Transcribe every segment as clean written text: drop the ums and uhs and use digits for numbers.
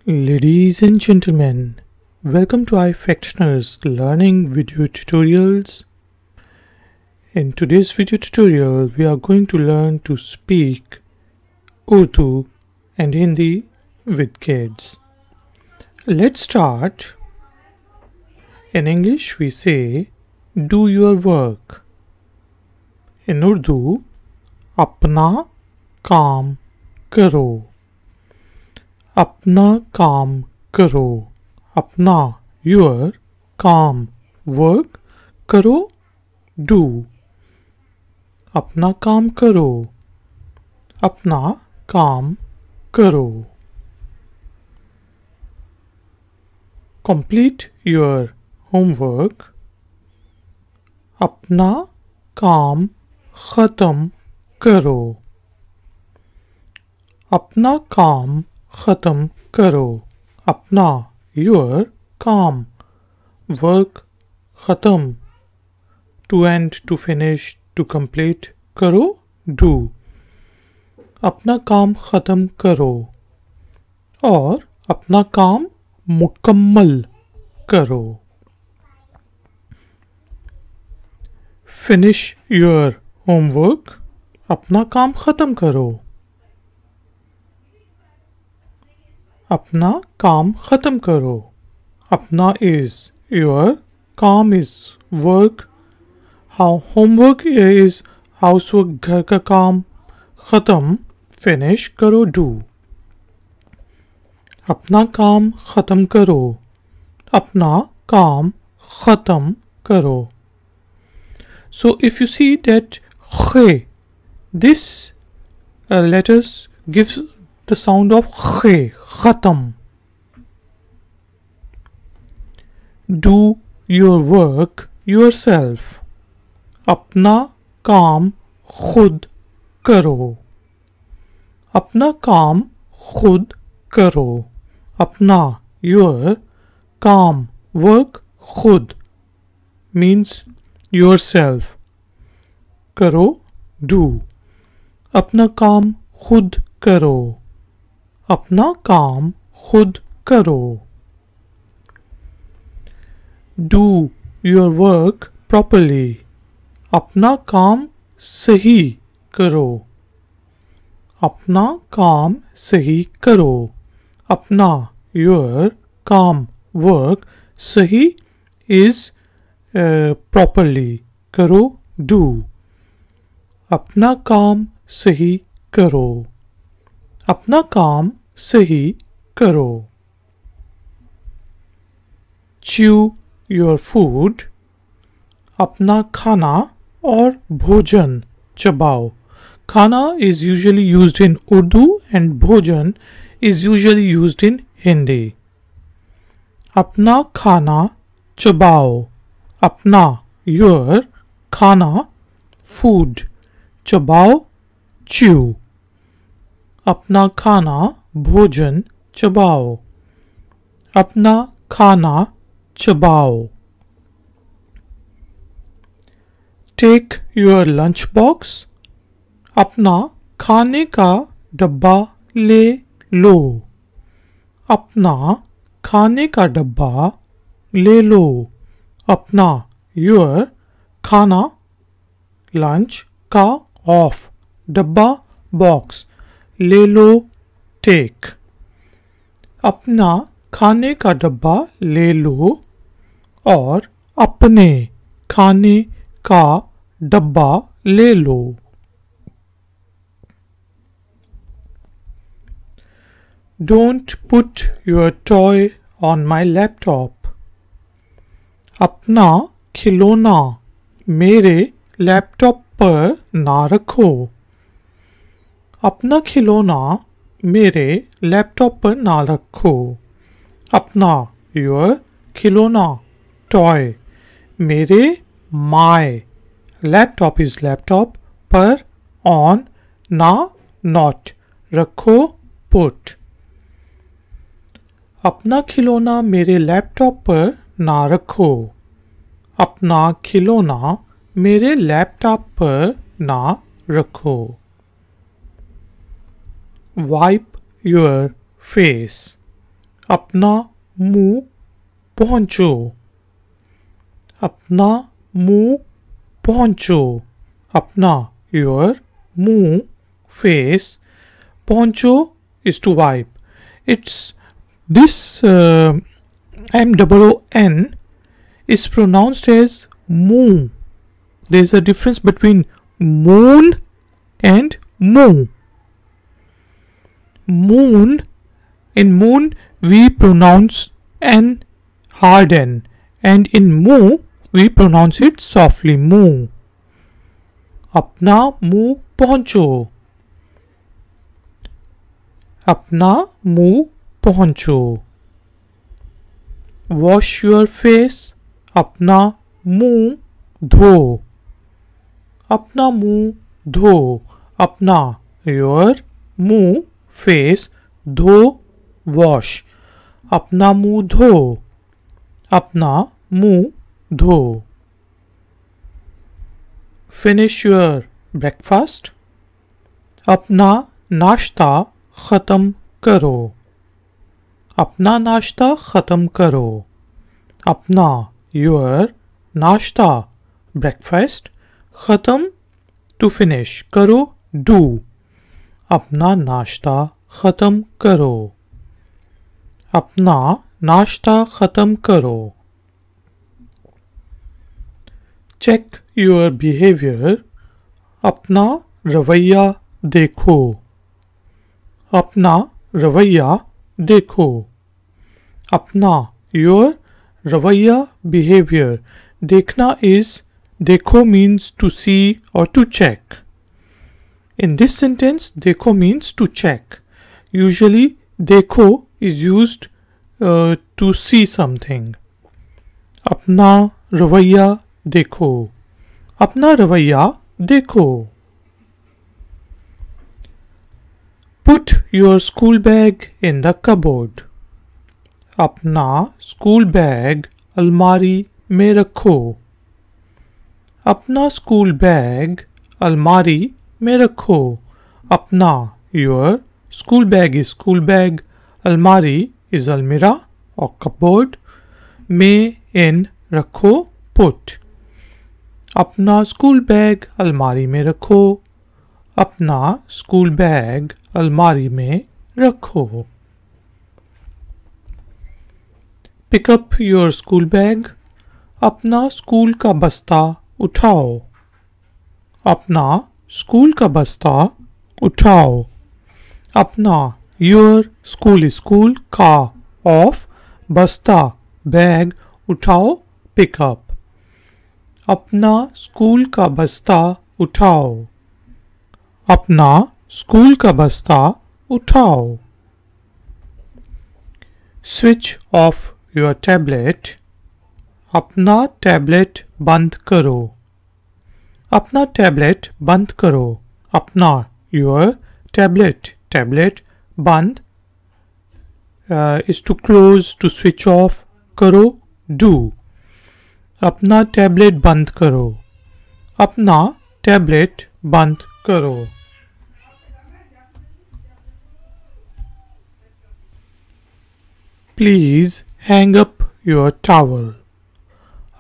Ladies and gentlemen, welcome to iFactioners Learning Video Tutorials. In today's video tutorial, we are going to learn to speak Urdu and Hindi with kids. Let's start. In English, we say, do your work. In Urdu, अपना काम करो. अपना काम करो. अपना your काम work करो do. अपना काम करो. अपना काम करो. Complete your homework. अपना काम खत्म करो. अपना काम खत्म करो. अपना your काम work खत्म to end, to finish, to complete करो do. अपना काम खत्म करो और अपना काम मुकम्मल करो. Finish your homework. अपना काम खत्म करो. अपना काम खत्म करो. अपना is your, काम is work, how homework is housework, घर का काम. खत्म finish करो do. अपना काम खत्म करो. अपना काम खत्म करो. So if you see that kh, this letters gives the sound of kh, khatam. Do your work yourself. अपना काम खुद करो. अपना काम खुद करो. अपना your काम work खुद means yourself. करो do. अपना काम खुद करो. अपना काम खुद करो. Do your work properly. अपना काम सही करो. अपना काम सही करो. अपना your काम work सही is properly. करो do. अपना काम सही करो. अपना काम सही करो. Chew your food. अपना खाना और भोजन चबाओ. खाना is usually used in Urdu and bhojan is usually used in Hindi. अपना खाना चबाओ. अपना your खाना food चबाओ chew. अपना खाना भोजन चबाओ. अपना खाना चबाओ. Take your lunch box. अपना खाने का डब्बा ले लो. अपना खाने का डब्बा ले लो. अपना your खाना lunch का ऑफ डब्बा बॉक्स ले लो take. अपना खाने का डब्बा ले लो और अपने खाने का डब्बा ले लो. Don't put your toy on my laptop. अपना खिलौना मेरे लैपटॉप पर ना रखो. अपना खिलौना मेरे लैपटॉप पर ना रखो. अपना your खिलौना toy मेरे my laptop is laptop पर on ना not रखो put. अपना खिलौना मेरे लैपटॉप पर ना रखो. अपना खिलौना मेरे लैपटॉप पर ना रखो. Wipe your face. अपना मुंह पोंछो, अपना मुंह पोंछो, अपना your मुंह face, पोंछो is to wipe. It's this MOON is pronounced as moon. There is a difference between moon and moo. Moon, in moon we pronounce n hard n, and in moo we pronounce it softly moo. अपना मुंह पोंछो, अपना मुंह पोंछो. Wash your face, अपना मुंह धो, अपना मुंह धो, अपना your मुंह face, धो wash, अपना मुंह धो, अपना मुंह धो. Finish your breakfast, अपना नाश्ता खत्म करो, अपना नाश्ता खत्म करो, अपना your नाश्ता breakfast, खत्म to finish, करो do, अपना नाश्ता खत्म करो, अपना नाश्ता खत्म करो. Check your behavior, अपना रवैया देखो, अपना रवैया देखो, अपना your रवैया behavior. देखना is, देखो means to see or to check. In this sentence, देखो means to check. Usually, देखो is used to see something. अपना रवैया देखो, अपना रवैया देखो. Put your school bag in the cupboard. अपना स्कूल बैग अलमारी में रखो, अपना स्कूल बैग अलमारी में रखो, अपना your school bag is school bag, अलमारी is almirah or cupboard, में in रखो put. अपना स्कूल बैग अलमारी में रखो, अपना स्कूल बैग अलमारी में रखो. Pick up your school bag, अपना स्कूल का बस्ता उठाओ, अपना स्कूल का बस्ता उठाओ, अपना your school is school का of बस्ता बैग उठाओ pick up, अपना स्कूल का बस्ता उठाओ, अपना स्कूल का बस्ता उठाओ. Switch off your tablet, अपना टैबलेट बंद करो, अपना टैबलेट बंद करो, अपना your tablet बंद is to close, to switch off, करो do, अपना टैबलेट बंद करो, अपना टैबलेट बंद करो. Please hang up your towel,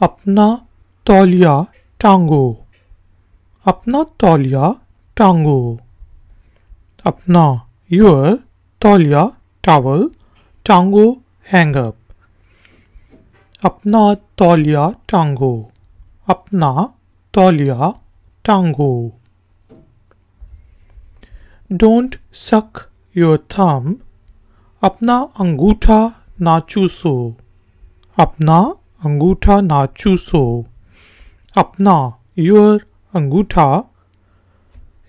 अपना तौलिया टांगो, अपना तौलिया टांगो, अपना your तौलिया towel टांगो hang up, अपना तौलिया टांगो, अपना तौलिया टांगो. Don't suck your thumb, अपना अंगूठा ना चूसो, अपना अंगूठा ना चूसो, अपना your अंगूठा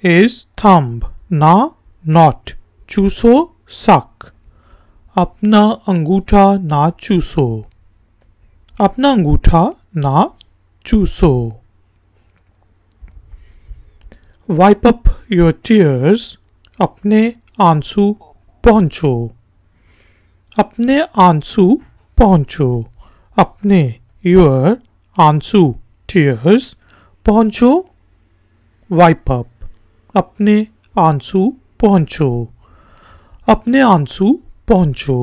is thumb, ना not, चूसो suck, अपना अंगूठा ना चूसो, अपना अंगूठा ना चूसो. Wipe up your tears, अपने आंसू पोंछो, अपने आंसू पोंछो, अपने your आंसू tears पोंछो wipe up, अपने आंसू पोंछो, अपने आंसू पोंछो.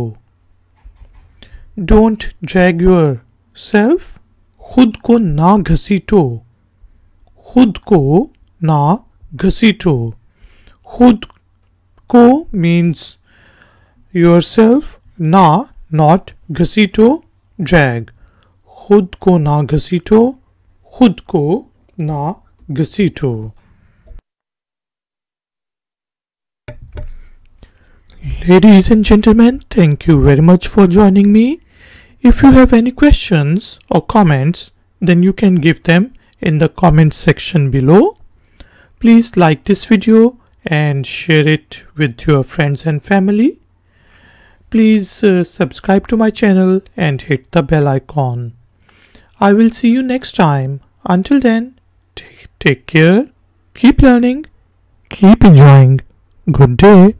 Don't drag yourself. खुद को ना घसीटो. खुद को ना घसीटो. खुद को means yourself. ना not घसीटो drag. खुद को ना घसीटो. खुद को ना घसीटो. Ladies and gentlemen, thank you very much for joining me. If you have any questions or comments, then you can give them in the comment section below. Please like this video and share it with your friends and family. Please subscribe to my channel and hit the bell icon. I will see you next time. Until then, take care, keep learning, keep enjoying. Good day.